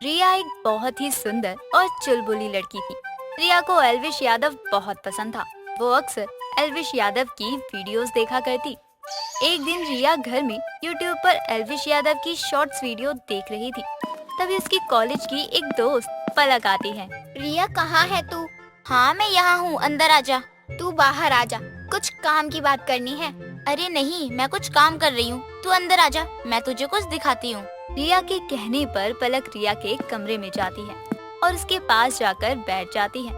रिया एक बहुत ही सुंदर और चुलबुली लड़की थी। रिया को एल्विश यादव बहुत पसंद था। वो अक्सर एल्विश यादव की वीडियोस देखा करती। एक दिन रिया घर में यूट्यूब पर एल्विश यादव की शॉर्ट्स वीडियो देख रही थी। तभी उसकी कॉलेज की एक दोस्त पलक आती है। रिया, कहाँ है तू? हाँ, मैं यहाँ हूँ, अंदर आजा। तू बाहर आजा, कुछ काम की बात करनी है। अरे नहीं, मैं कुछ काम कर रही हूँ, तू अंदर आजा, मैं तुझे कुछ दिखाती हूँ। रिया के कहने पर पलक रिया के कमरे में जाती है और उसके पास जाकर बैठ जाती है।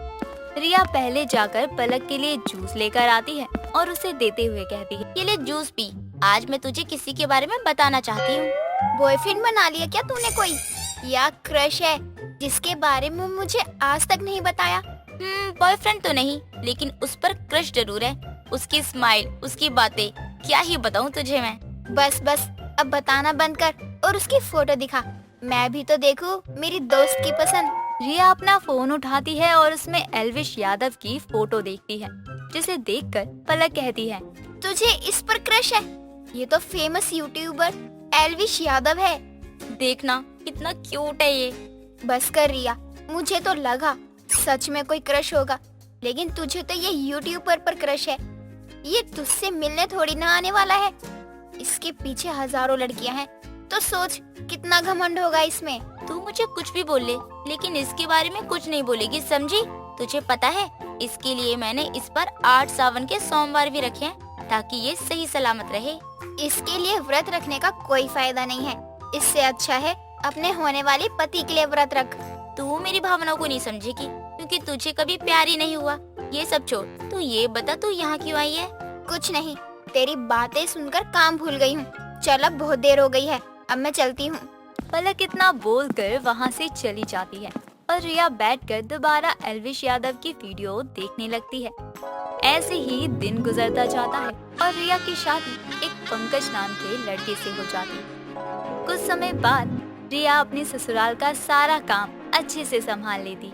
रिया पहले जाकर पलक के लिए जूस लेकर आती है और उसे देते हुए कहती है, ये ले जूस पी। आज मैं तुझे किसी के बारे में बताना चाहती हूँ। बॉयफ्रेंड बना लिया क्या तूने कोई, या क्रश है जिसके बारे में मुझे आज तक नहीं बताया? बॉयफ्रेंड तो नहीं, लेकिन उस पर क्रश जरूर है। उसकी स्माइल, उसकी बातें, क्या ही बताऊँ तुझे मैं। बस बस, अब बताना बंद कर और उसकी फोटो दिखा, मैं भी तो देखूं मेरी दोस्त की पसंद। रिया अपना फोन उठाती है और उसमें एल्विश यादव की फोटो देखती है, जिसे देखकर पलक कहती है, तुझे इस पर क्रश है? ये तो फेमस यूट्यूबर एल्विश यादव है। देखना कितना क्यूट है ये। बस कर रिया, मुझे तो लगा सच में कोई क्रश होगा, लेकिन तुझे तो ये यूट्यूबर पर क्रश है। ये तुझसे मिलने थोड़ी ना आने वाला है। इसके पीछे हजारों लड़कियां हैं, तो सोच कितना घमंड होगा इसमें। तू मुझे कुछ भी बोल ले, लेकिन इसके बारे में कुछ नहीं बोलेगी, समझी? तुझे पता है, इसके लिए मैंने इस पर 8 सावन के सोमवार भी रखे हैं, ताकि ये सही सलामत रहे। इसके लिए व्रत रखने का कोई फायदा नहीं है। इससे अच्छा है अपने होने वाले पति के लिए व्रत रख। तू मेरी भावनाओं को नहीं समझेगी, क्योंकि तुझे कभी प्यार ही नहीं हुआ। ये सब छोड़, तू ये बता, तू यहाँ क्यों आई है? कुछ नहीं, तेरी बातें सुनकर काम भूल गई हूँ। चल, अब बहुत देर हो गई है, अब मैं चलती हूँ। पलक इतना बोलकर वहाँ से चली जाती है और रिया बैठकर दोबारा एल्विश यादव की वीडियो देखने लगती है। ऐसे ही दिन गुजरता जाता है और रिया की शादी एक पंकज नाम के लड़के से हो जाती है। कुछ समय बाद रिया अपने ससुराल का सारा काम अच्छे से संभाल लेती।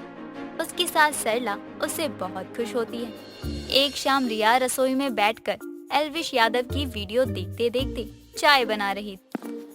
उसकी सास सरला उससे बहुत खुश होती है। एक शाम रिया रसोई में बैठकर एल्विश यादव की वीडियो देखते देखते चाय बना रही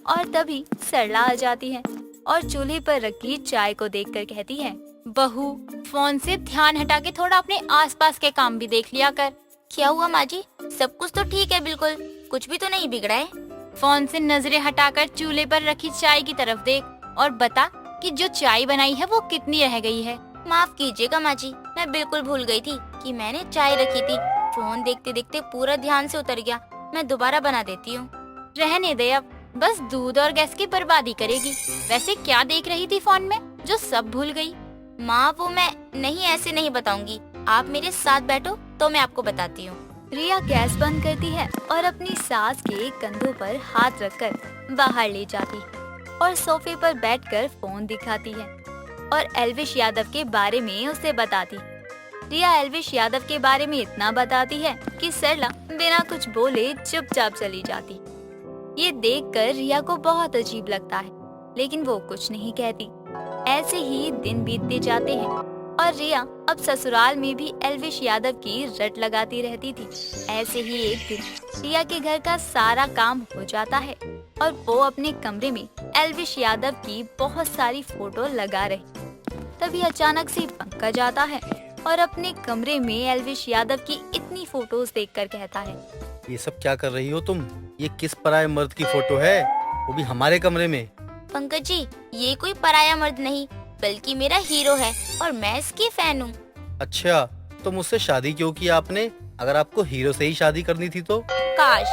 और तभी सरला आ जाती है और चूल्हे पर रखी चाय को देखकर कहती है, बहू, फोन से ध्यान हटा के थोड़ा अपने आसपास के काम भी देख लिया कर। क्या हुआ माँ जी? सब कुछ तो ठीक है, बिल्कुल कुछ भी तो नहीं बिगड़ा है। फोन से नजरें हटाकर चूल्हे पर रखी चाय की तरफ देख और बता कि जो चाय बनाई है वो कितनी रह गई है। माफ कीजिएगा माँ जी, मैं बिल्कुल भूल गई थी कि मैंने चाय रखी थी। फोन देखते देखते पूरा ध्यान से उतर गया। मैं दोबारा बना देती हूँ। रहने दे, अब बस दूध और गैस की बर्बादी करेगी। वैसे क्या देख रही थी फोन में जो सब भूल गई? माँ, वो मैं नहीं, ऐसे नहीं बताऊंगी। आप मेरे साथ बैठो तो मैं आपको बताती हूँ। रिया गैस बंद करती है और अपनी सास के कंधों पर हाथ रखकर बाहर ले जाती है और सोफे पर बैठकर फोन दिखाती है और एल्विश यादव के बारे में उसे बताती। रिया एल्विश यादव के बारे में इतना बताती है कि सरला बिना कुछ बोले चुपचाप चली जाती। ये देखकर रिया को बहुत अजीब लगता है, लेकिन वो कुछ नहीं कहती। ऐसे ही दिन बीतते जाते हैं और रिया अब ससुराल में भी एल्विश यादव की रट लगाती रहती थी। ऐसे ही एक दिन रिया के घर का सारा काम हो जाता है और वो अपने कमरे में एल्विश यादव की बहुत सारी फोटो लगा रही। तभी अचानक से पंकज आता है और अपने कमरे में एल्विश यादव की इतनी फोटोज देखकर कहता है, ये सब क्या कर रही हो तुम? ये किस पराये मर्द की फोटो है, वो भी हमारे कमरे में? पंकज जी, ये कोई पराया मर्द नहीं, बल्कि मेरा हीरो है और मैं इसकी फैन हूँ। अच्छा, तो मुझसे शादी क्यों की आपने? अगर आपको हीरो से ही शादी करनी थी तो? काश।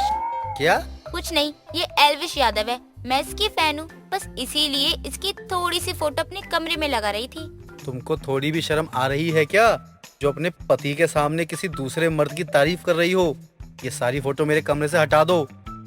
क्या? कुछ नहीं, ये एल्विश यादव है, मैं इसकी फैन हूँ, बस इसीलिए इसकी थोड़ी सी फोटो अपने कमरे में लगा रही थी। तुमको थोड़ी भी शर्म आ रही है क्या, जो अपने पति के सामने किसी दूसरे मर्द की तारीफ कर रही हो? ये सारी फोटो मेरे कमरे से हटा दो,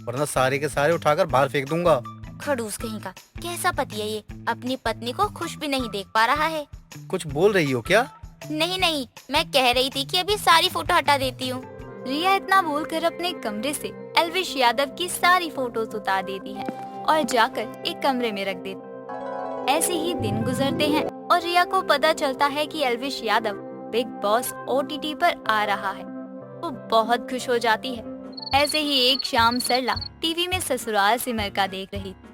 वरना सारे के सारे उठाकर बाहर फेंक दूंगा। खड़ूस कहीं का, कैसा पति है ये, अपनी पत्नी को खुश भी नहीं देख पा रहा है। कुछ बोल रही हो क्या? नहीं नहीं, मैं कह रही थी कि अभी सारी फोटो हटा देती हूँ। रिया इतना बोलकर अपने कमरे से एल्विश यादव की सारी फोटोज उतार देती है और जाकर एक कमरे में रख देती। ऐसे ही दिन गुजरते हैं और रिया को पता चलता है कि Elvish Yadav big boss OTT पर आ रहा है। वो बहुत खुश हो जाती है। ऐसे ही एक शाम सरला टीवी में ससुराल सिमर का देख रही थी।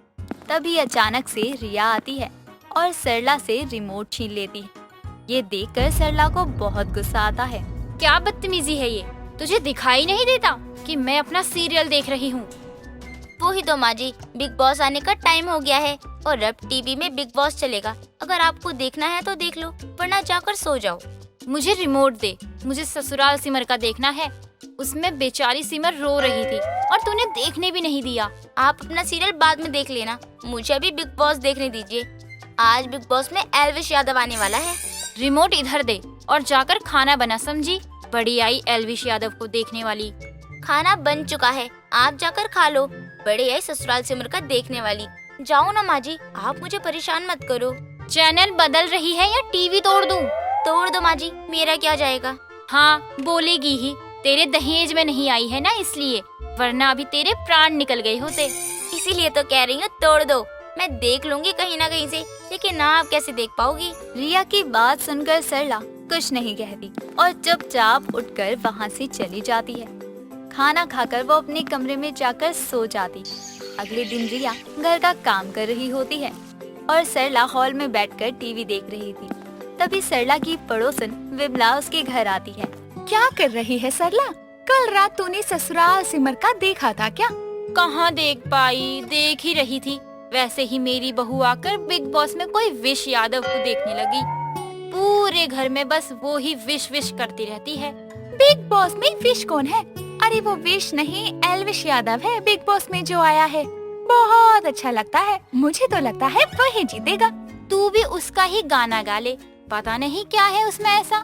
तभी अचानक से रिया आती है और सरला से रिमोट छीन लेती है। ये देखकर सरला को बहुत गुस्सा आता है। क्या बदतमीजी है ये, तुझे दिखाई नहीं देता कि मैं अपना सीरियल देख रही हूँ। वो ही तो माँ जी, बिग बॉस आने का टाइम हो गया है और अब टीवी में बिग बॉस चलेगा। अगर आपको देखना है तो देख लो, वरना जाकर सो जाओ। मुझे रिमोट दे, मुझे ससुराल सिमर का देखना है। उसमें बेचारी सिमर रो रही थी और तूने देखने भी नहीं दिया। आप अपना सीरियल बाद में देख लेना, मुझे अभी बिग बॉस देखने दीजिए। आज बिग बॉस में एल्विश यादव आने वाला है। रिमोट इधर दे और जाकर खाना बना, समझी? बड़ी आई एल्विश यादव को देखने वाली। खाना बन चुका है, आप जाकर खा लो। बड़े आई ससुराल सिमर का देखने वाली। जाओ ना माँ जी, आप मुझे परेशान मत करो। चैनल बदल रही है या टीवी तोड़ दूं? तोड़ दो माँ जी, मेरा क्या जाएगा। हाँ बोलेगी ही, तेरे दहेज में नहीं आई है ना इसलिए, वरना अभी तेरे प्राण निकल गए होते। इसीलिए तो कह रही हूँ तोड़ दो, मैं देख लूंगी कहीं ना कहीं से, लेकिन आप कैसे देख पाओगी। रिया की बात सुनकर सरला कुछ नहीं कहती और चुपचाप उठकर वहाँ से चली जाती है। खाना खाकर वो अपने कमरे में जाकर सो जाती। अगले दिन रिया घर का काम कर रही होती है और सरला हॉल में बैठकर टीवी देख रही थी। तभी सरला की पड़ोसन विमला उसके घर आती है। क्या कर रही है सरला? कल रात तूने ससुराल सिमर का देखा था क्या? कहाँ देख पाई, देख ही रही थी। वैसे ही मेरी बहू आकर बिग बॉस में कोई विश यादव को देखने लगी। पूरे घर में बस वो ही विश विश करती रहती है। बिग बॉस में विश कौन है? अरे वो विश नहीं, एल्विश यादव है बिग बॉस में जो आया है। बहुत अच्छा लगता है, मुझे तो लगता है वही जीतेगा। तू भी उसका ही गाना गा ले, पता नहीं क्या है उसमें ऐसा।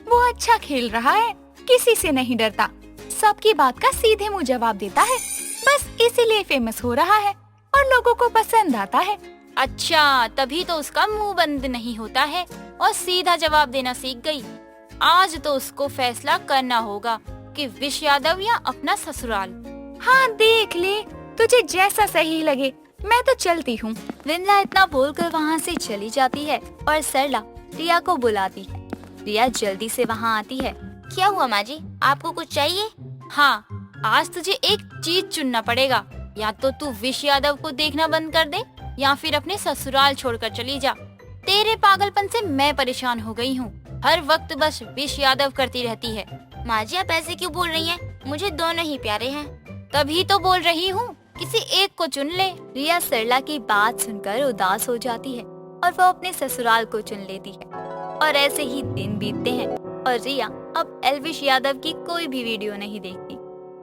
वो अच्छा खेल रहा है, किसी से नहीं डरता, सबकी बात का सीधे मुंह जवाब देता है, बस इसीलिए फेमस हो रहा है और लोगों को पसंद आता है। अच्छा, तभी तो उसका मुंह बंद नहीं होता है और सीधा जवाब देना सीख गई। आज तो उसको फैसला करना होगा कि विश यादव या अपना ससुराल। हाँ देख ले, तुझे जैसा सही लगे, मैं तो चलती हूँ। विमला इतना बोलकर वहाँ से चली जाती है और सरला रिया को बुलाती है। रिया जल्दी से वहाँ आती है। क्या हुआ माँ जी, आपको कुछ चाहिए? हाँ, आज तुझे एक चीज चुनना पड़ेगा, या तो तू विश यादव को देखना बंद कर दे या फिर अपने ससुराल छोड़कर चली जा। तेरे पागलपन से मैं परेशान हो गई हूँ, हर वक्त बस विश यादव करती रहती है। माँ जी आप ऐसे क्यों बोल रही हैं? मुझे दोनों ही प्यारे हैं। तभी तो बोल रही हूँ, किसी एक को चुन ले। रिया सरला की बात सुनकर उदास हो जाती है और वो अपने ससुराल को चुन लेती है। और ऐसे ही दिन बीतते हैं और रिया अब एल्विश यादव की कोई भी वीडियो नहीं देखती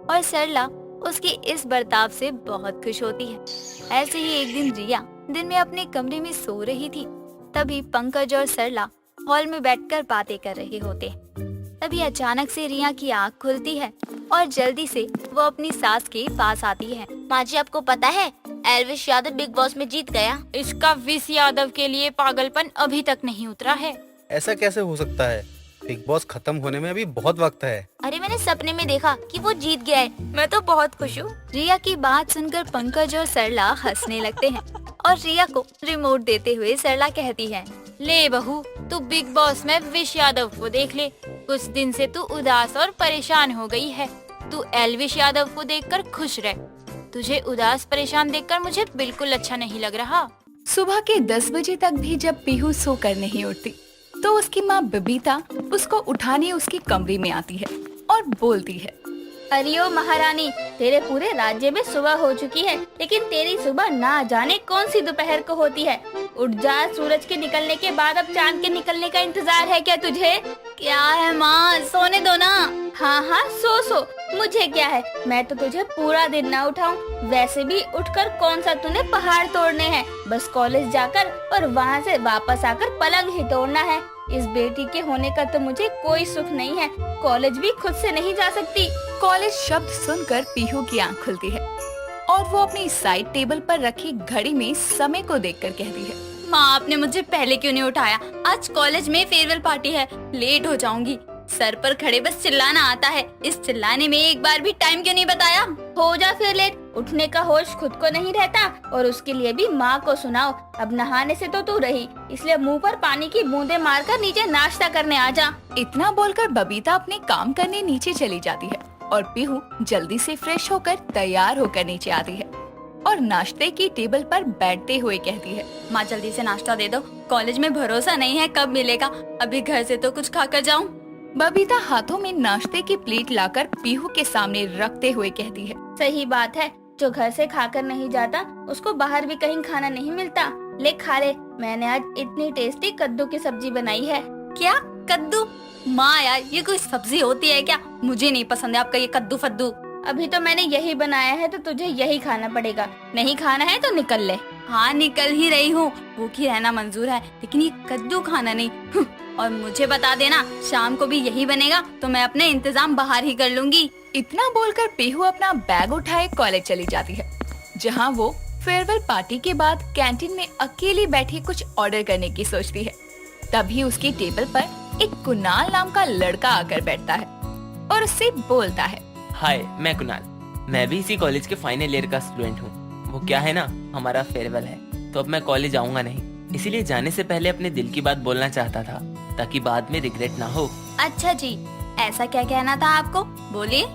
और सरला उसकी इस बर्ताव से बहुत खुश होती है। ऐसे ही एक दिन रिया दिन में अपने कमरे में सो रही थी। तभी पंकज और सरला हॉल में बैठकर बातें कर रहे होते हैं। तभी अचानक से रिया की आँख खुलती है और जल्दी से वो अपनी सास के पास आती है। माँ जी आपको पता है, एल्विश यादव बिग बॉस में जीत गया। इसका विश यादव के लिए पागलपन अभी तक नहीं उतरा है। ऐसा कैसे हो सकता है? बिग बॉस खत्म होने में अभी बहुत वक्त है। अरे मैंने सपने में देखा कि वो जीत गया है, मैं तो बहुत खुश हूँ। रिया की बात सुनकर पंकज और सरला हंसने लगते हैं और रिया को रिमोट देते हुए सरला कहती है, ले बहू, तू बिग बॉस में विश यादव को देख ले। कुछ दिन से तू उदास और परेशान हो गई है, तू एल्विश यादव को देखकर खुश रह। तुझे उदास परेशान देखकर मुझे बिल्कुल अच्छा नहीं लग रहा। सुबह के 10 बजे तक भी जब पीहू सोकर नहीं उठती तो उसकी माँ बबीता उसको उठाने उसके कमरे में आती है और बोलती है, अरियो महारानी, तेरे पूरे राज्य में सुबह हो चुकी है, लेकिन तेरी सुबह ना जाने कौन सी दोपहर को होती है। उठ जा, सूरज के निकलने के बाद अब चांद के निकलने का इंतजार है क्या तुझे? क्या है माँ, सोने दो ना। हाँ हाँ सो, मुझे क्या है, मैं तो तुझे पूरा दिन ना उठाऊं। वैसे भी उठकर कौन सा तूने पहाड़ तोड़ने हैं, बस कॉलेज जाकर और वहाँ से वापस आकर पलंग ही तोड़ना है। इस बेटी के होने का तो मुझे कोई सुख नहीं है, कॉलेज भी खुद से नहीं जा सकती। कॉलेज शब्द सुनकर पीहू की आंख खुलती है और वो अपनी साइड टेबल पर रखी घड़ी में समय को देखकर कहती है, माँ आपने मुझे पहले क्यों नहीं उठाया? आज कॉलेज में फेयरवेल पार्टी है, लेट हो जाऊंगी। सर पर खड़े बस चिल्लाना आता है, इस चिल्लाने में एक बार भी टाइम क्यों नहीं बताया? हो जा फिर लेट, उठने का होश खुद को नहीं रहता और उसके लिए भी माँ को सुनाओ। अब नहाने से तो तू रही, इसलिए मुंह पर पानी की बूंदें मारकर नीचे नाश्ता करने आ जा। इतना बोलकर बबीता अपने काम करने नीचे चली जाती है और पीहू जल्दी से फ्रेश होकर तैयार होकर नीचे आती है और नाश्ते की टेबल पर बैठते हुए कहती है। माँ जल्दी से नाश्ता दे दो, कॉलेज में भरोसा नहीं है कब मिलेगा, अभी घर से तो कुछ खाकर जाऊं। बबीता हाथों में नाश्ते की प्लेट लाकर पीहू के सामने रखते हुए कहती है। सही बात है, जो घर से खाकर नहीं जाता उसको बाहर भी कहीं खाना नहीं मिलता। ले खा ले, मैंने आज इतनी टेस्टी कद्दू की सब्जी बनाई है। क्या कद्दू? माँ यार ये कोई सब्जी होती है क्या? मुझे नहीं पसंद है आपका ये कद्दू फद्दू। अभी तो मैंने यही बनाया है तो तुझे यही खाना पड़ेगा, नहीं खाना है तो निकल ले। हाँ निकल ही रही हूँ, भूखी रहना मंजूर है लेकिन ये कद्दू खाना नहीं। और मुझे बता देना शाम को भी यही बनेगा तो मैं अपने इंतजाम बाहर ही कर लूंगी। इतना बोलकर पीहू अपना बैग उठाए कॉलेज चली जाती है, जहाँ वो फेयरवेल पार्टी के बाद कैंटीन में अकेली बैठी कुछ ऑर्डर करने की सोचती है। तभी उसकी टेबल पर एक कुणाल नाम का लड़का आकर बैठता है और उससे बोलता है। हाय, मैं कुणाल, मैं भी इसी कॉलेज के फाइनल ईयर का स्टूडेंट हूँ। वो क्या है ना, हमारा फेयरवेल है तो अब मैं कॉलेज आऊंगा नहीं, इसीलिए जाने से पहले अपने दिल की बात बोलना चाहता था ताकि बाद में रिग्रेट ना हो। अच्छा जी, ऐसा क्या कहना था आपको, बोलिए।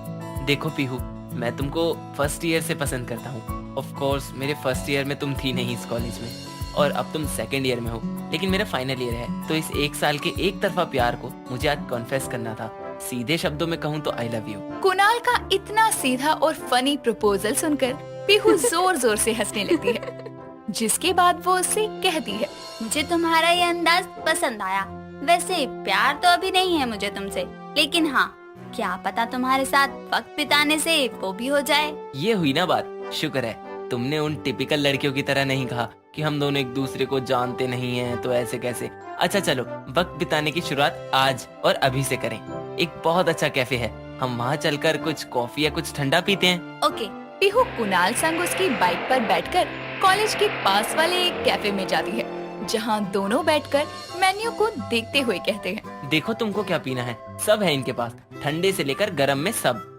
देखो पीहू, मैं तुमको फर्स्ट ईयर से पसंद करता हूँ। ऑफ कोर्स मेरे फर्स्ट ईयर में तुम थी नहीं इस कॉलेज में और अब तुम सेकंड ईयर में हो, लेकिन मेरा फाइनल ईयर है तो इस एक साल के एक तरफा प्यार को मुझे आज कॉन्फेस करना था। सीधे शब्दों में कहूँ तो आई लव यू। कुणाल का इतना सीधा और फनी प्रपोजल सुनकर पीहू जोर जोर से हंसने लगती है, जिसके बाद वो उससे कहती है। मुझे तुम्हारा ये अंदाज पसंद आया। वैसे प्यार तो अभी नहीं है मुझे तुमसे, लेकिन हाँ क्या पता तुम्हारे साथ वक्त बिताने से वो भी हो जाए। ये हुई ना बात, शुक्र है तुमने उन टिपिकल लड़कियों की तरह नहीं कहा कि हम दोनों एक दूसरे को जानते नहीं हैं तो ऐसे कैसे। अच्छा चलो, वक्त बिताने की शुरुआत आज और अभी से करें। एक बहुत अच्छा कैफे है, हम वहाँ चलकर कुछ कॉफी या कुछ ठंडा पीते हैं। ओके। पीहू कुणाल संग उसकी बाइक पर बैठकर कॉलेज के पास वाले एक कैफे में जाती है, जहाँ दोनों बैठकर मेन्यू को देखते हुए कहते हैं। देखो तुमको क्या पीना है, सब है इनके पास, ठंडे से लेकर गरम में सब।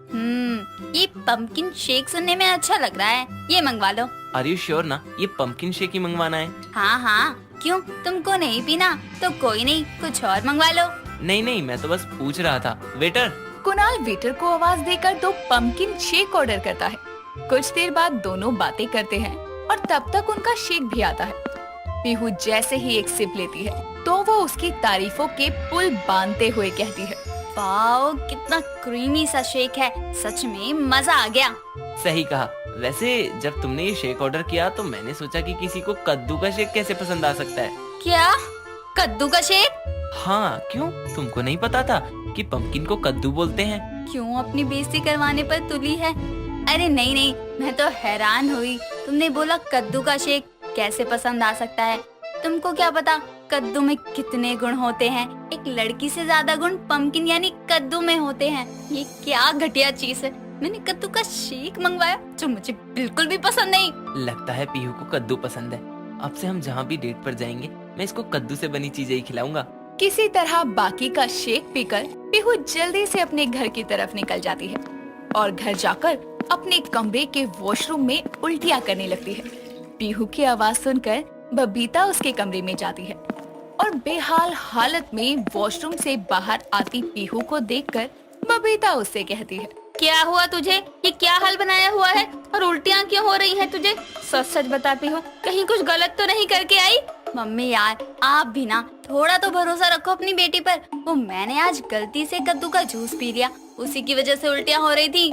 ये पंपकिन शेक सुनने में अच्छा लग रहा है, ये मंगवा लो। आर यू श्योर ना, ये पंपकिन शेक ही मंगवाना है? हाँ हाँ, क्यों तुमको नहीं पीना तो कोई नहीं, कुछ और मंगवा लो। नहीं, मैं तो बस पूछ रहा था। वेटर। कुणाल वेटर को आवाज देकर 2 पंपकिन शेक ऑर्डर करता है। कुछ देर बाद दोनों बातें करते हैं और तब तक उनका शेक भी आता है। पीहू जैसे ही एक सिप लेती है तो वो उसकी तारीफों के पुल बांधते हुए कहती है। वाओ, कितना क्रीमी सा शेक है, सच में मजा आ गया। सही कहा। वैसे जब तुमने ये शेक ऑर्डर किया तो मैंने सोचा कि किसी को कद्दू का शेक कैसे पसंद आ सकता है। क्या कद्दू का शेक? हाँ, क्यों तुमको नहीं पता था कि पंपकिन को कद्दू बोलते हैं? क्यों अपनी बेइज्जती करवाने पर तुली है? अरे नहीं, मैं तो हैरान हुई, तुमने बोला कद्दू का शेक कैसे पसंद आ सकता है। तुमको क्या पता कद्दू में कितने गुण होते हैं, एक लड़की से ज्यादा गुण पंपकिन यानी कद्दू में होते हैं। ये क्या घटिया चीज है, मैंने कद्दू का शेक मंगवाया जो मुझे बिल्कुल भी पसंद नहीं। लगता है पीहू को कद्दू पसंद है। अब से हम जहाँ भी डेट पर जाएंगे मैं इसको कद्दू से बनी चीजें ही खिलाऊंगा। किसी तरह बाकी का शेक पीकर पीहू जल्दी से अपने घर की तरफ निकल जाती है और घर जाकर अपने कमरे के वॉशरूम में उल्टियाँ करने लगती है। पीहू की आवाज सुनकर बबीता उसके कमरे में जाती है और बेहाल हालत में वॉशरूम से बाहर आती पीहू को देखकर बबीता उससे कहती है। क्या हुआ तुझे, ये क्या हाल बनाया हुआ है और उल्टियाँ क्यों हो रही हैं तुझे? सच सच बता पीहू, कहीं कुछ गलत तो नहीं करके आई? मम्मी यार आप भी ना थोड़ा तो भरोसा रखो अपनी बेटी पर। वो मैंने आज गलती से कद्दू का जूस पी लिया, उसी की वजह से उल्टियाँ हो रही थी।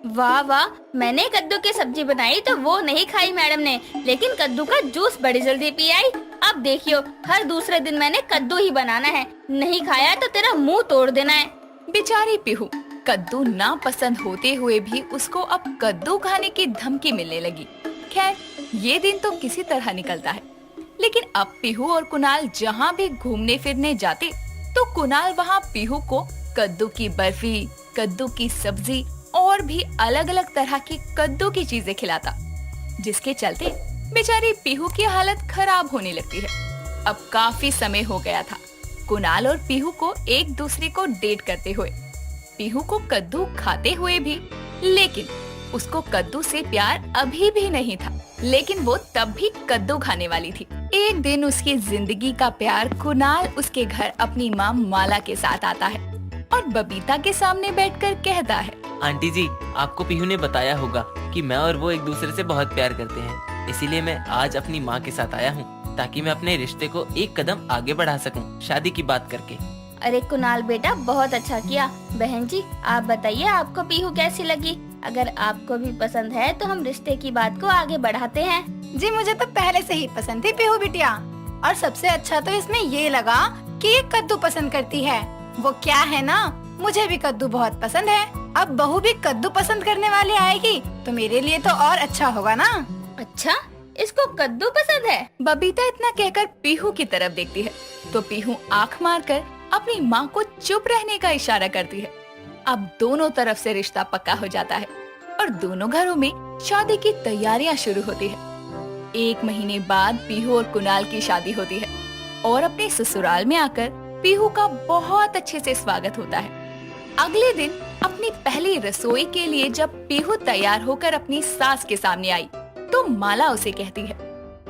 वाह वाह, मैंने कद्दू की सब्जी बनाई तो वो नहीं खाई मैडम ने, लेकिन कद्दू का जूस बड़ी जल्दी पी आई। अब देखियो, हर दूसरे दिन मैंने कद्दू ही बनाना है, नहीं खाया तो तेरा मुंह तोड़ देना है। बेचारी पीहू कद्दू ना पसंद होते हुए भी उसको अब कद्दू खाने की धमकी मिलने लगी। खैर ये दिन तो किसी तरह निकलता है, लेकिन अब पीहू और कुणाल जहाँ भी घूमने फिरने जाते तो कुणाल वहाँ पीहू को कद्दू की बर्फी, कद्दू की सब्जी और भी अलग अलग तरह की कद्दू की चीजें खिलाता, जिसके चलते बेचारी पीहू की हालत खराब होने लगती है। अब काफी समय हो गया था कुणाल और पीहू को एक दूसरे को डेट करते हुए। पीहू को कद्दू खाते हुए भी, लेकिन उसको कद्दू से प्यार अभी भी नहीं था, लेकिन वो तब भी कद्दू खाने वाली थी। एक दिन उसकी जिंदगी का प्यार कुणाल उसके घर अपनी माँ माला के साथ आता है और बबीता के सामने बैठकर कहता है। आंटी जी, आपको पीहू ने बताया होगा कि मैं और वो एक दूसरे से बहुत प्यार करते हैं। इसीलिए मैं आज अपनी माँ के साथ आया हूँ ताकि मैं अपने रिश्ते को एक कदम आगे बढ़ा सकूँ शादी की बात करके। अरे कुणाल बेटा, बहुत अच्छा किया। बहन जी, आप बताइए आपको पीहू कैसी लगी? अगर आपको भी पसंद है तो हम रिश्ते की बात को आगे बढ़ाते हैं। जी मुझे तो पहले से ही पसंद थी पीहू बिटिया, और सबसे अच्छा तो इसमें ये लगा कि ये कद्दू पसंद करती है। वो क्या है ना, मुझे भी कद्दू बहुत पसंद है। अब बहू भी कद्दू पसंद करने वाली आएगी तो मेरे लिए तो और अच्छा होगा ना। अच्छा, इसको कद्दू पसंद है? बबीता इतना कहकर पीहू की तरफ देखती है तो पीहू आंख मारकर अपनी माँ को चुप रहने का इशारा करती है। अब दोनों तरफ से रिश्ता पक्का हो जाता है और दोनों घरों में शादी की तैयारियां शुरू होती है। 1 महीने बाद पीहू और कुणाल की शादी होती है और अपने ससुराल में आकर पीहू का बहुत अच्छे से स्वागत होता है। अगले दिन अपनी पहली रसोई के लिए जब पीहू तैयार होकर अपनी सास के सामने आई तो माला उसे कहती है,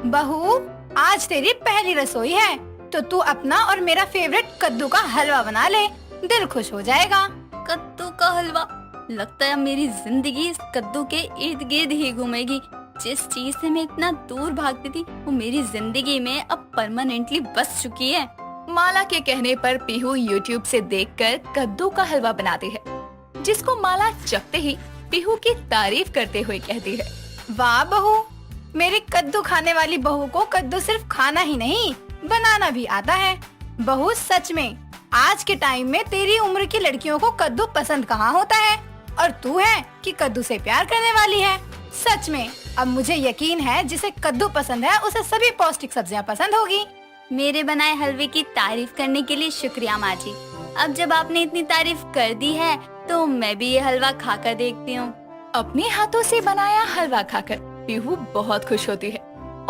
बहू, आज तेरी पहली रसोई है तो तू अपना और मेरा फेवरेट कद्दू का हलवा बना ले, दिल खुश हो जाएगा। कद्दू का हलवा? लगता है मेरी जिंदगी इस कद्दू के इर्द गिर्द ही घूमेगी। जिस चीज से मैं इतना दूर भागती थी वो मेरी जिंदगी में अब परमानेंटली बस चुकी है। माला के कहने पर पीहू YouTube से देखकर कद्दू का हलवा बनाती है, जिसको माला चखते ही पीहू की तारीफ करते हुए कहती है, वाह बहू, मेरी कद्दू खाने वाली बहू को कद्दू सिर्फ खाना ही नहीं बनाना भी आता है। बहू, सच में आज के टाइम में तेरी उम्र की लड़कियों को कद्दू पसंद कहाँ होता है, और तू है कि कद्दू से प्यार करने वाली है। सच में अब मुझे यकीन है जिसे कद्दू पसंद है उसे सभी पौष्टिक सब्जियां पसंद होगी। मेरे बनाए हलवे की तारीफ करने के लिए शुक्रिया माँ जी। अब जब आपने इतनी तारीफ कर दी है तो मैं भी ये हलवा खाकर देखती हूँ। अपने हाथों से बनाया हलवा खाकर पीहू बहुत खुश होती है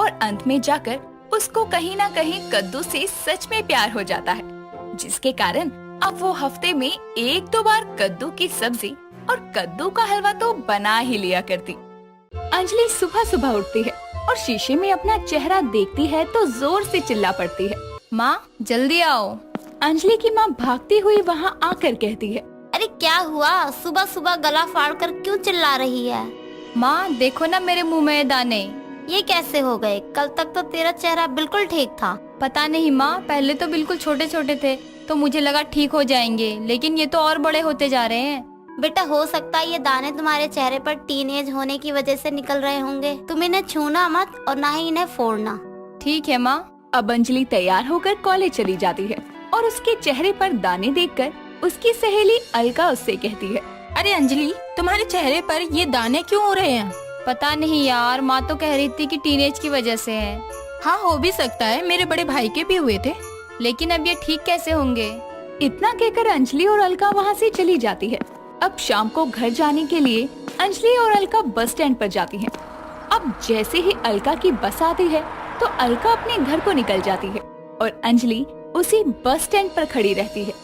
और अंत में जाकर उसको कहीं ना कहीं कद्दू से सच में प्यार हो जाता है, जिसके कारण अब वो हफ्ते में 1-2 बार कद्दू की सब्जी और कद्दू का हलवा तो बना ही लिया करती। अंजलि सुबह सुबह उठती है और शीशे में अपना चेहरा देखती है तो जोर से चिल्ला पड़ती है, माँ जल्दी आओ। अंजलि की माँ भागती हुई वहाँ आकर कहती है, अरे क्या हुआ, सुबह सुबह गला फाड़ कर क्यों चिल्ला रही है? माँ देखो ना मेरे मुंह में दाने। ये कैसे हो गए? कल तक तो तेरा चेहरा बिल्कुल ठीक था। पता नहीं माँ, पहले तो बिल्कुल छोटे छोटे थे तो मुझे लगा ठीक हो जाएंगे, लेकिन ये तो और बड़े होते जा रहे हैं। बेटा, हो सकता है ये दाने तुम्हारे चेहरे पर टीनेज होने की वजह से निकल रहे होंगे। तुम इन्हें छूना मत और ना ही इन्हें फोड़ना। ठीक है माँ। अब अंजलि तैयार होकर कॉलेज चली जाती है और उसके चेहरे पर दाने देखकर उसकी सहेली अलका उससे कहती है, अरे अंजलि, तुम्हारे चेहरे पर ये दाने क्यों हो रहे हैं? पता नहीं यार, माँ तो कह रही थी कि टीनेज की वजह से है। हाँ, हो भी सकता है, मेरे बड़े भाई के भी हुए थे। लेकिन अब ये ठीक कैसे होंगे? इतना कहकर अंजलि और अलका वहाँ से चली जाती है। अब शाम को घर जाने के लिए अंजलि और अलका बस स्टैंड पर जाती हैं। अब जैसे ही अलका की बस आती है तो अलका अपने घर को निकल जाती है और अंजलि उसी बस स्टैंड पर खड़ी रहती है।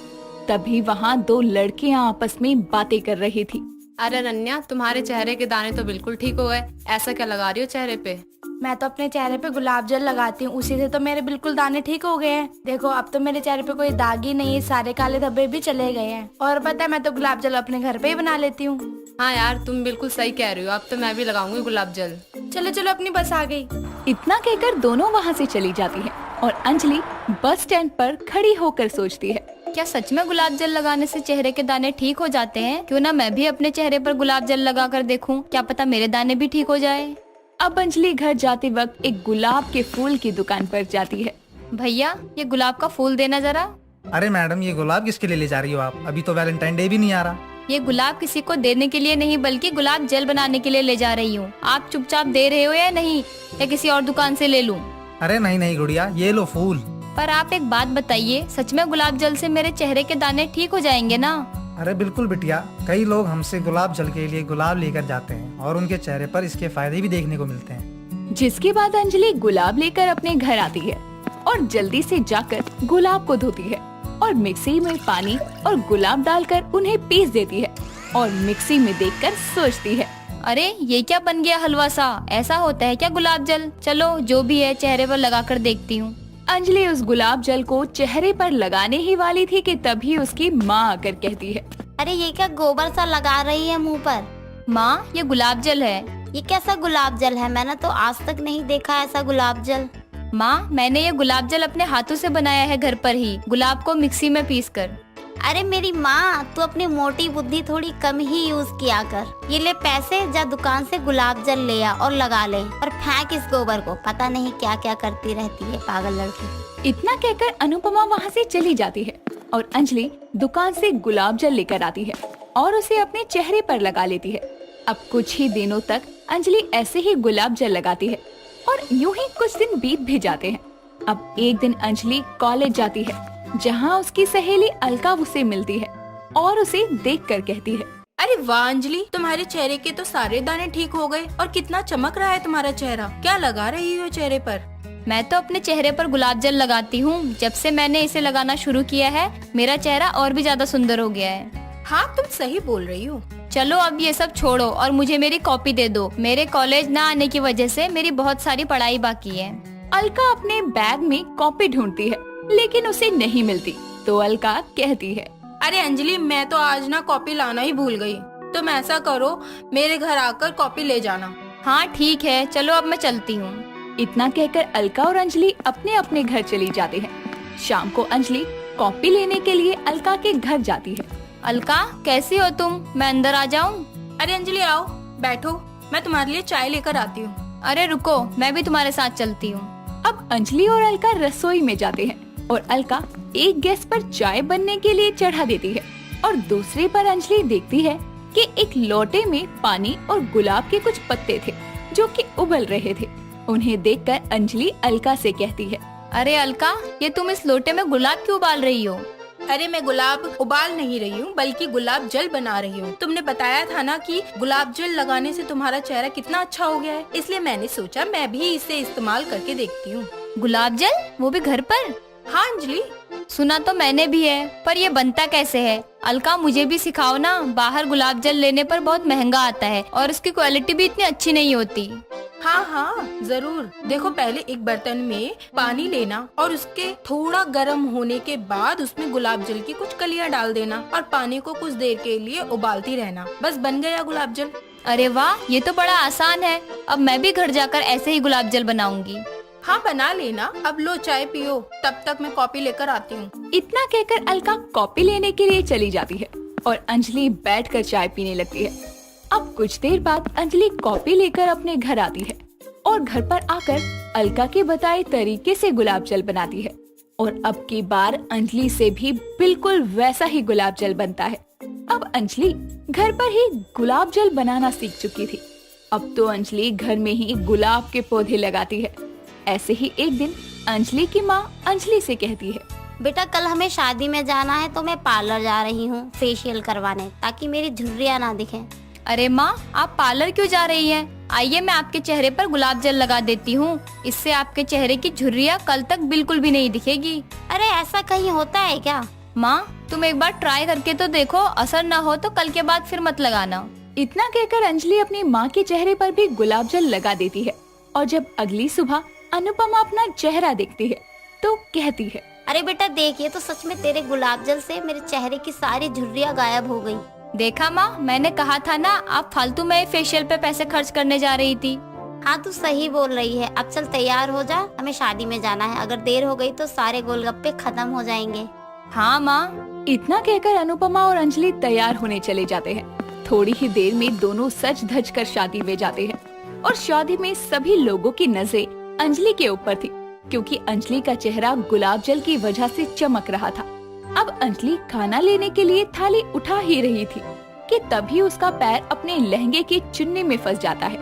तभी वहाँ 2 लड़कियाँ आपस में बातें कर रही थी। अरे रन्या, तुम्हारे चेहरे के दाने तो बिल्कुल ठीक हो गए। ऐसा क्या लगा रही हो चेहरे पे? मैं तो अपने चेहरे पे गुलाब जल लगाती हूँ, उसी से तो मेरे बिल्कुल दाने ठीक हो गए हैं। देखो, अब तो मेरे चेहरे पे कोई दाग ही नहीं है, सारे काले धब्बे भी चले गए हैं। और पता है, मैं तो गुलाब जल अपने घर पे ही बना लेती हूँ। हाँ यार, तुम बिल्कुल सही कह रही हो। अब तो मैं भी लगाऊंगी गुलाब जल। चलो चलो, अपनी बस आ गई। इतना कहकर दोनों वहाँ से चली जाती है और अंजलि बस स्टैंड पर खड़ी होकर सोचती है, क्या सच में गुलाब जल लगाने से चेहरे के दाने ठीक हो जाते हैं? क्यों ना मैं भी अपने चेहरे पर गुलाब जल लगा कर देखूं, क्या पता मेरे दाने भी ठीक हो जाए। अब अंजलि घर जाते वक्त एक गुलाब के फूल की दुकान पर जाती है। भैया, ये गुलाब का फूल देना जरा। अरे मैडम, ये गुलाब किसके लिए ले जा रही हो आप? अभी तो वैलेंटाइन डे भी नहीं आ रहा। ये गुलाब किसी को देने के लिए नहीं, बल्कि गुलाब जल बनाने के लिए ले जा रही हूँ। आप चुपचाप दे रहे हो या नहीं, या किसी और दुकान से ले लूँ? अरे नहीं नहीं गुड़िया, ये लो फूल। पर आप एक बात बताइए, सच में गुलाब जल से मेरे चेहरे के दाने ठीक हो जाएंगे ना? अरे बिल्कुल बिटिया, कई लोग हमसे गुलाब जल के लिए गुलाब लेकर जाते हैं और उनके चेहरे पर इसके फायदे भी देखने को मिलते हैं। जिसके बाद अंजलि गुलाब लेकर अपने घर आती है और जल्दी से जाकर गुलाब को धोती है और मिक्सी में पानी और गुलाब डालकर उन्हें पीस देती है और मिक्सी में देखकर सोचती है, अरे ये क्या बन गया हलवा सा? ऐसा होता है क्या गुलाब जल? चलो जो भी है चेहरे पर लगा कर देखती हूँ। अंजलि उस गुलाब जल को चेहरे पर लगाने ही वाली थी कि तभी उसकी माँ आकर कहती है, अरे ये क्या गोबर सा लगा रही है मुंह पर? माँ, ये गुलाब जल है, ये कैसा गुलाब जल है? मैंने तो आज तक नहीं देखा ऐसा गुलाब जल। माँ, मैंने ये गुलाब जल अपने हाथों से बनाया है घर पर ही, गुलाब को मिक्सी में पीस कर। अरे मेरी माँ, तू अपनी मोटी बुद्धि थोड़ी कम ही यूज किया कर। ये ले पैसे, जा दुकान से गुलाब जल ले आ और लगा ले और फेंक इस गोबर को। पता नहीं क्या क्या करती रहती है पागल लड़की। इतना कहकर अनुपमा वहाँ से चली जाती है और अंजलि दुकान से गुलाब जल लेकर आती है और उसे अपने चेहरे पर लगा लेती है। अब कुछ ही दिनों तक अंजलि ऐसे ही गुलाब जल लगाती है और यूं ही कुछ दिन बीत भी जाते हैं। अब एक दिन अंजलि कॉलेज जाती है, जहाँ उसकी सहेली अलका उसे मिलती है और उसे देखकर कहती है, अरे वाह अंजलि, तुम्हारे चेहरे के तो सारे दाने ठीक हो गए और कितना चमक रहा है तुम्हारा चेहरा। क्या लगा रही हो चेहरे पर? मैं तो अपने चेहरे पर गुलाब जल लगाती हूँ। जब से मैंने इसे लगाना शुरू किया है, मेरा चेहरा और भी ज्यादा सुंदर हो गया है। हाँ, तुम सही बोल रही हो। चलो अब ये सब छोड़ो और मुझे मेरी कॉपी दे दो। मेरे कॉलेज ना आने की वजह से मेरी बहुत सारी पढ़ाई बाकी है। अलका अपने बैग में कॉपी ढूंढती है लेकिन उसे नहीं मिलती, तो अलका कहती है, अरे अंजलि, मैं तो आज ना कॉपी लाना ही भूल गई। तुम ऐसा करो, मेरे घर आकर कॉपी ले जाना। हाँ ठीक है, चलो अब मैं चलती हूँ। इतना कहकर अलका और अंजलि अपने अपने घर चली जाती है। शाम को अंजलि कॉपी लेने के लिए अलका के घर जाती है। अलका, कैसी हो तुम? मैं अंदर आ जाऊँ? अरे अंजलि आओ, बैठो, मैं तुम्हारे लिए चाय लेकर आती हूँ। अरे रुको, मैं भी तुम्हारे साथ चलती हूँ। अब अंजलि और अलका रसोई में जाते हैं और अलका एक गैस पर चाय बनने के लिए चढ़ा देती है और दूसरे पर अंजलि देखती है कि एक लोटे में पानी और गुलाब के कुछ पत्ते थे जो कि उबल रहे थे। उन्हें देखकर अंजलि अलका से कहती है, अरे अलका, ये तुम इस लोटे में गुलाब क्यों उबाल रही हो? अरे मैं गुलाब उबाल नहीं रही हूँ, बल्कि गुलाब जल बना रही हूँ। तुमने बताया था ना कि गुलाब जल लगाने से तुम्हारा चेहरा कितना अच्छा हो गया है, इसलिए मैंने सोचा मैं भी इसे इस्तेमाल करके देखती हूँ। गुलाब जल, वो भी घर पर? हाँ अंजलि, सुना तो मैंने भी है, पर ये बनता कैसे है? अलका, मुझे भी सिखाओ ना। बाहर गुलाब जल लेने पर बहुत महंगा आता है और उसकी क्वालिटी भी इतनी अच्छी नहीं होती। हाँ हाँ जरूर। देखो, पहले एक बर्तन में पानी लेना और उसके थोड़ा गर्म होने के बाद उसमें गुलाब जल की कुछ कलियां डाल देना और पानी को कुछ देर के लिए उबालती रहना। बस बन गया गुलाब जल। अरे वाह, ये तो बड़ा आसान है। अब मैं भी घर जाकर ऐसे ही गुलाब जल बनाऊंगी। हाँ बना लेना। अब लो चाय पियो, तब तक मैं कॉपी लेकर आती हूँ। इतना कहकर अलका कॉपी लेने के लिए चली जाती है और अंजलि बैठकर चाय पीने लगती है। अब कुछ देर बाद अंजलि कॉपी लेकर अपने घर आती है और घर पर आकर अलका के बताए तरीके से गुलाब जल बनाती है और अब की बार अंजलि से भी बिल्कुल वैसा ही गुलाब जल बनता है। अब अंजलि घर पर ही गुलाब जल बनाना सीख चुकी थी। अब तो अंजलि घर में ही गुलाब के पौधे लगाती है। ऐसे ही एक दिन अंजलि की माँ अंजलि से कहती है, बेटा कल हमें शादी में जाना है तो मैं पार्लर जा रही हूँ फेशियल करवाने, ताकि मेरी झुर्रियाँ ना दिखें। अरे माँ, आप पार्लर क्यों जा रही हैं? आइए मैं आपके चेहरे पर गुलाब जल लगा देती हूँ। इससे आपके चेहरे की झुर्रियाँ कल तक बिल्कुल भी नहीं दिखेगी। अरे ऐसा कहीं होता है क्या? माँ, तुम एक बार ट्राई करके तो देखो, असर ना हो तो कल के बाद फिर मत लगाना। इतना कहकर अंजलि अपनी माँ के चेहरे पर भी गुलाब जल लगा देती है और जब अगली सुबह अनुपमा अपना चेहरा देखती है तो कहती है, अरे बेटा देख, ये तो सच में तेरे गुलाब जल से मेरे चेहरे की सारी झुर्रियाँ गायब हो गई। देखा माँ, मैंने कहा था ना, आप फालतू में फेशियल पे पैसे खर्च करने जा रही थी। हाँ तू सही बोल रही है। अब चल तैयार हो जा, हमें शादी में जाना है। अगर देर हो गई तो सारे गोलगप्पे खत्म हो जाएंगे। हाँ माँ। इतना कहकर अनुपमा और अंजलि तैयार होने चले जाते हैं। थोड़ी ही देर में दोनों सज धज कर शादी में जाते हैं और शादी में सभी लोगों की नजरें अंजलि के ऊपर थी, क्योंकि अंजलि का चेहरा गुलाब जल की वजह से चमक रहा था। अब अंजलि खाना लेने के लिए थाली उठा ही रही थी कि तभी उसका पैर अपने लहंगे की चुन्नी में फंस जाता है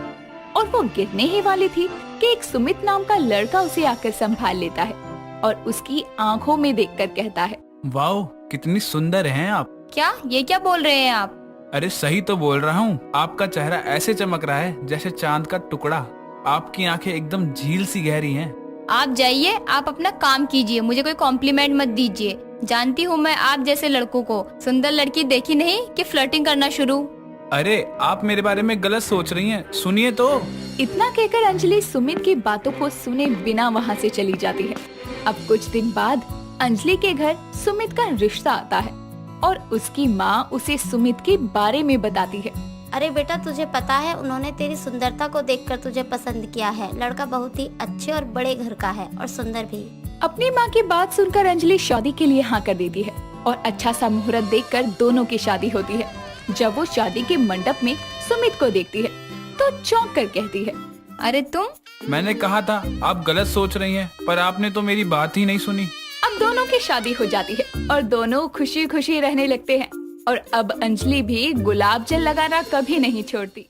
और वो गिरने ही वाली थी कि एक सुमित नाम का लड़का उसे आकर संभाल लेता है और उसकी आंखों में देखकर कहता है, वाओ, कितनी सुंदर हैं आप। क्या? ये क्या बोल रहे हैं आप? अरे सही तो बोल रहा हूँ। आपका चेहरा ऐसे चमक रहा है जैसे चांद का टुकड़ा। आपकी आंखें एकदम झील सी गहरी हैं। आप जाइए, आप अपना काम कीजिए, मुझे कोई कॉम्प्लीमेंट मत दीजिए। जानती हूँ मैं आप जैसे लड़कों को। सुंदर लड़की देखी नहीं कि फ्लर्टिंग करना शुरू। अरे आप मेरे बारे में गलत सोच रही हैं, सुनिए तो। इतना कहकर अंजलि सुमित की बातों को सुने बिना वहाँ से चली जाती है। अब कुछ दिन बाद अंजलि के घर सुमित का रिश्ता आता है और उसकी माँ उसे सुमित के बारे में बताती है। अरे बेटा, तुझे पता है उन्होंने तेरी सुंदरता को देखकर तुझे पसंद किया है। लड़का बहुत ही अच्छे और बड़े घर का है और सुंदर भी। अपनी माँ की बात सुनकर अंजलि शादी के लिए हाँ कर देती है और अच्छा सा मुहूर्त देखकर दोनों की शादी होती है। जब वो शादी के मंडप में सुमित को देखती है तो चौंक कर कहती है, अरे तुम? मैंने कहा था आप गलत सोच रही हैं, पर आपने तो मेरी बात ही नहीं सुनी। अब दोनों की शादी हो जाती है और दोनों खुशी खुशी रहने लगते हैं और अब अंजलि भी गुलाब जल लगाना कभी नहीं छोड़ती।